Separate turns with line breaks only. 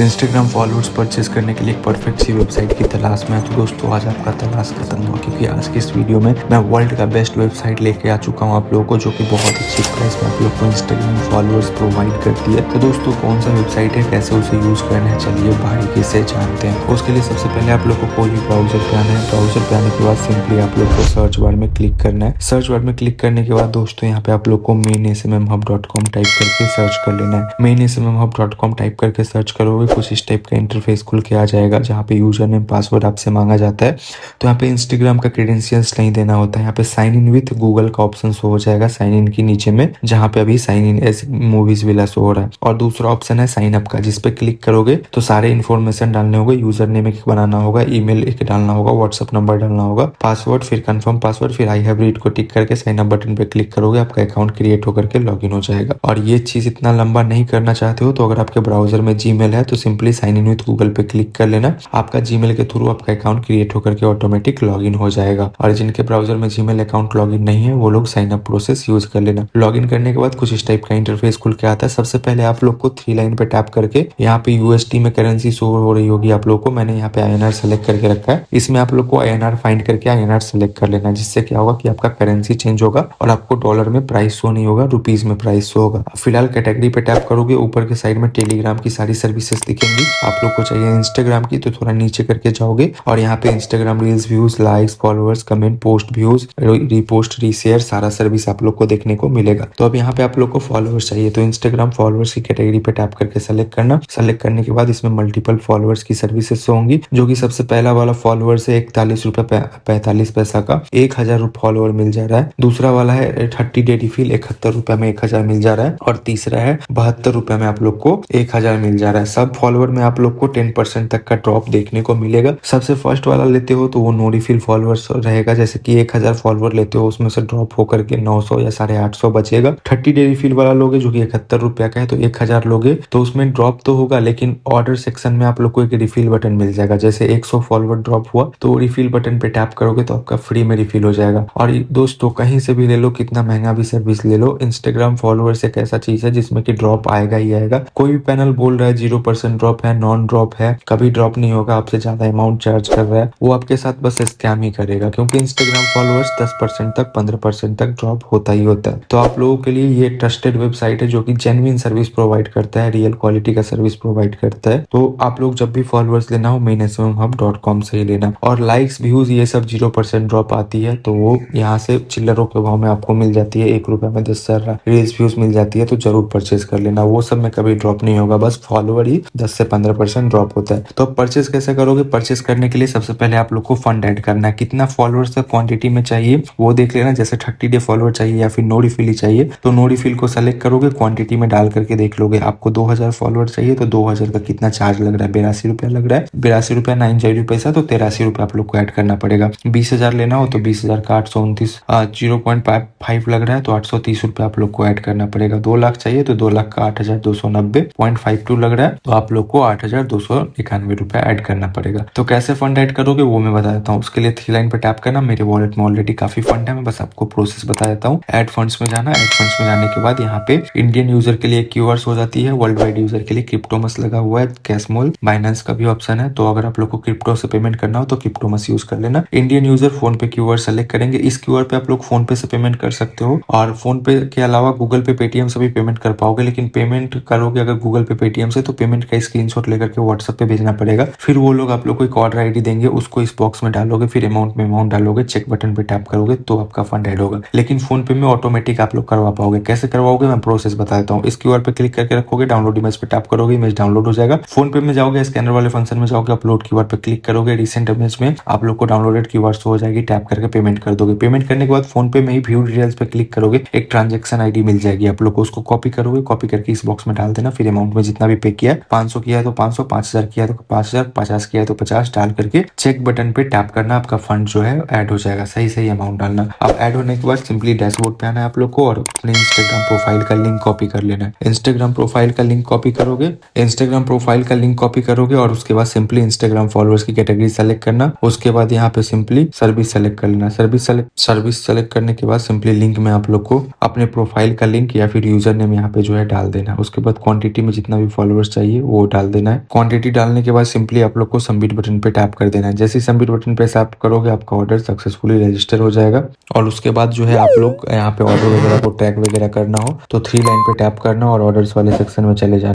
Instagram followers purchase करने के लिए एक परफेक्ट सी वेबसाइट की तलाश में है। तो दोस्तों आज आपका तलाश खत्म हुआ, क्योंकि आज की इस वीडियो में मैं वर्ल्ड का बेस्ट वेबसाइट लेके आ चुका हूँ आप लोगों को, जो कि बहुत अच्छी प्राइस में आप लोग को इंस्टाग्राम फॉलोअर्स प्रोवाइड करती है। तो दोस्तों कौन सा वेबसाइट है, कैसे उसे यूज करना है, चलिए बारीकी से जानते हैं। उसके लिए सबसे पहले आप लोग को कोई भी ब्राउजर पे आना है। ब्राउजर पे आने के बाद सिंपली आप लोग को सर्च बार में क्लिक करना है। सर्च बार में क्लिक करने के बाद दोस्तों यहाँ पे आप लोग को mainsmmhub.com टाइप करके सर्च कर लेना है। mainsmmhub.com टाइप करके सर्च करोगे, कुछ इस टाइप का इंटरफेस खुल के आ जाएगा, जहाँ पे यूजर नेम पासवर्ड आपसे मांगा जाता है। तो यहाँ पे इंस्टाग्राम का क्रेडेंशियल्स नहीं देना होता है। यहाँ पे साइन इन विथ गूगल का ऑप्शन शो हो जाएगा साइन इन की नीचे में, जहाँ पे अभी sign in as movies villa show हो रहा है। और दूसरा ऑप्शन है साइन अप का, जिसपे क्लिक करोगे तो सारे इन्फॉर्मेशन डालने होंगे। यूजर नेम एक बनाना होगा, ईमेल एक डालना होगा, व्हाट्सअप नंबर डालना होगा, पासवर्ड, फिर कंफर्म पासवर्ड, फिर आई हैव रीड को टिक करके साइन अप बटन पे क्लिक करोगे, आपका अकाउंट क्रिएट होकर के लॉगिन हो जाएगा। और ये चीज इतना लंबा नहीं करना चाहते हो तो अगर आपके ब्राउजर में जीमेल है तो simply sign in with Google पे क्लिक कर लेना। आपका जीमेल के थ्रू आपका अकाउंट क्रिएट होकर के ऑटोमेटिक लॉगिन हो जाएगा। और जिनके ब्राउजर में जीमेल अकाउंट लॉगिन नहीं है वो लोग साइन अप प्रोसेस यूज कर लेना। लॉगिन करने के बाद कुछ इस टाइप का इंटरफेस खुल के आता है। सबसे पहले आप लोग को थ्री लाइन पे टैप करके यहाँ पे यूएसटी में करेंसी शो हो रही होगी आप लोग को। मैंने यहाँ पे आईएनआर सेलेक्ट करके रखा है। इसमें आप लोग को आईएनआर फाइंड करके आईएनआर सेलेक्ट कर लेना, जिससे क्या होगा कि आपका करेंसी चेंज होगा और आपको डॉलर में प्राइस शो नहीं होगा, रुपीज में प्राइस शो होगा। फिलहाल कैटेगरी पे टैप करोगे, ऊपर के साइड में टेलीग्राम की सारी सर्विसेज दिखेंगी। आप लोग को चाहिए इंस्टाग्राम की तो थोड़ा नीचे करके जाओगे और यहाँ पे Instagram reels, views, likes, followers, comment, post, views, repost, reshare, सारा सर्विस आप लोग को देखने को मिलेगा। तो अब यहाँ पे आप लोग को फॉलोअर्स चाहिए तो इंस्टाग्राम फॉलोअर्स की कैटेगरी पे टैप करके सेलेक्ट करना। सेलेक्ट करने के बाद इसमें मल्टीपल फॉलोअर्स की सर्विसेज होंगी, जो कि सबसे पहला वाला फॉलोअर्स है 41 रुपए 45 पैसा का 1000 फॉलोअर मिल जा रहा है। दूसरा वाला है 30 डे रिफिल 71 रुपए में 1000 मिल जा रहा है। और तीसरा है 72 रुपए में आप लोग को 1000 मिल जा रहा है। सब फॉलोअर में आप लोग को 10% तक का ड्रॉप देखने को मिलेगा। सबसे फर्स्ट वाला लेते हो तो वो नो रिफिल फॉलोअर्स रहेगा, जैसे कि 1000 फॉलोअर लेते हो उसमें से ड्रॉप होकर के 900 या 850 बचेगा। 30 डे रिफिल वाला लोगे जो कि 71 रुपया का है तो 1000 लोगे तो उसमें ड्रॉप तो होगा, लेकिन ऑर्डर सेक्शन में आप लोग को एक रिफिल बटन मिल जाएगा। जैसे 100 फॉलोअर ड्रॉप हुआ तो रिफिल बटन पे टैप करोगे तो आपका फ्री में रिफिल हो जाएगा। और दोस्तों कहीं से भी ले लो, कितना महंगा भी सर्विस ले लो, इंस्टाग्राम फॉलोअर्स एक ऐसा चीज है जिसमें कि ड्रॉप आएगा ही आएगा। कोई भी पैनल बोल रहा है 0% ड्रॉप है, नॉन ड्रॉप है, कभी ड्रॉप नहीं होगा, आपसे ज्यादा अमाउंट चार्ज कर रहा है, वो आपके साथ बस स्कैम ही करेगा। क्योंकि इंस्टाग्राम फॉलोअर्स 10% तक 15% तक ड्रॉप होता ही होता है। तो आप लोगों के लिए ये ट्रस्टेड वेबसाइट है जो कि जेन्युइन सर्विस प्रोवाइड करता है, रियल क्वालिटी का सर्विस प्रोवाइड करता है। तो आप लोग जब भी फॉलोअर्स लेना हो mainsmmhub.com से ही लेना। और लाइक्स, व्यूज ये सब 0% ड्रॉप आती है तो वो यहाँ से चिल्लरों के भाव में आपको मिल जाती है। 1 रुपए में 10,000 रील्स व्यूज मिल जाती है, तो जरूर परचेज कर लेना। वो सब में कभी ड्रॉप नहीं होगा, बस फॉलोअर ही 10 से 15% ड्रॉप होता है। तो परचेज कैसे करोगे? परचेज करने के लिए सबसे पहले आप लोग को फंड ऐड करना है। कितना फॉलोअर्स क्वांटिटी में चाहिए वो देख लेना। जैसे 30 डे फॉलोअर चाहिए या फिर नो रिफिल ही चाहिए तो नो रिफिल को सेलेक्ट करोगे, क्वांटिटी में डाल करके देख लोगे। आपको 2000 फॉलोअर चाहिए तो 2000 का कितना चार्ज लग रहा है, 82 रुपया लग रहा है। 82 रुपया 90 पैसा, तो 83 रुपया आप लोग को ऐड करना पड़ेगा। 20,000 लेना हो तो 20,000 का 829 0.5 लग रहा है तो 830 रुपया आप लोग को ऐड करना पड़ेगा। 2 लाख चाहिए तो 2 लाख का 8,290.52 लग रहा है तो आप लोग को 8,291 रुपया ऐड करना पड़ेगा। तो कैसे फंड ऐड करोगे वो मैं बता देता हूँ। उसके लिए थ्री लाइन पे टैप करना। मेरे वॉलेट में ऑलरेडी काफी फंड है, मैं बस आपको प्रोसेस बता देता हूँ। ऐड फंड्स में जाना। ऐड फंड्स में जाने के बाद यहाँ पे इंडियन यूजर के लिए क्यूआर हो जाती है, वर्ल्ड वाइड यूजर के लिए क्रिप्टोमस लगा हुआ है, कैशमोल, बाइनेंस का भी ऑप्शन है। तो अगर आप लोग को क्रिप्टो से पेमेंट करना हो तो क्रिप्टोमस यूज कर लेना। इंडियन यूजर फोन पे क्यूआर सेलेक्ट करेंगे। इस क्यूआर पे आप लोग फोन पे से पेमेंट कर सकते हो और फोन पे के अलावा गूगल पे, पेटीएम से भी पेमेंट कर पाओगे। लेकिन पेमेंट करोगे अगर गूगल पे, पेटीएम से तो पेमेंट का स्क्रीनशॉट लेकर के व्हाट्सएप पे भेजना पड़ेगा। फिर वो लोग आप लोग को एक ऑर्डर आईडी देंगे, उसको इस बॉक्स में डालोगे, फिर अमाउंट में अमाउंट डालोगे, चेक बटन पे टैप करोगे तो आपका फंड ऐड होगा। लेकिन फोन पे में ऑटोमेटिक आप लोग करवा पाओगे। कैसे करवाओगे मैं प्रोसेस बता देता हूँ। इस क्यूआर पे क्लिक करके रखोगे, डाउनलोड इमेज पे टैप करोगे, इमेज डाउनलोड हो जाएगा। फोन पे में जाओगे, स्कैनर वाले फंक्शन में जाओगे, अपलोड क्यूआर पे क्लिक करोगे, रिसेंट इमेज में आप लोग को डाउनलोडेड क्यूआर हो जाएगी, टैप करके पेमेंट कर दोगे। पेमेंट करने के बाद फोन पे में ही व्यू डिटेल्स पे क्लिक करोगे, एक ट्रांजेक्शन आईडी मिल जाएगी आप लोग को, उसको कॉपी करोगे, कॉपी करके इस बॉक्स में डाल देना। फिर अमाउंट में जितना भी पे किया है, 500 किया है तो 500, 5000 किया है तो 5000, 50 किया है तो 50 डाल करके चेक बटन पे टैप करना। आपका फंड जो है ऐड हो जाएगा। सही सही अमाउंट डालना। अब ऐड होने के बाद सिंपली डैशबोर्ड पे आना है आप लोग को और अपने इंस्टाग्राम प्रोफाइल का लिंक कॉपी कर लेना है। इंस्टाग्राम प्रोफाइल का लिंक कॉपी करोगे, इंस्टाग्राम प्रोफाइल का लिंक कॉपी करोगे और उसके बाद सिंपली इंस्टाग्राम फॉलोअर्स की कैटेगरी सेलेक्ट करना। उसके बाद यहाँ पे सिंपली सर्विस सेलेक्ट कर लेना। सर्विस सेलेक्ट करने के बाद सिंपली लिंक में आप लोग को अपने प्रोफाइल का लिंक या फिर यूजर नेम यहाँ पे जो है डाल देना। उसके बाद क्वांटिटी में जितना भी फॉलोअर्स चाहिए वो डाल देना है। क्वांटिटी डालने के बाद सिंपली आप लोग को सबमिट बटन पे टैप कर देना है। जैसे ही सबमिट बटन पे टैप करोगे आपका ऑर्डर सक्सेसफुली रजिस्टर हो जाएगा। और उसके बाद जो है आप लोग यहाँ पे ऑर्डर वगैरह को ट्रैक वगैरह करना हो तो 3 लाइन पे टैप करना और ऑर्डर्स वाले सेक्शन में चले जाना।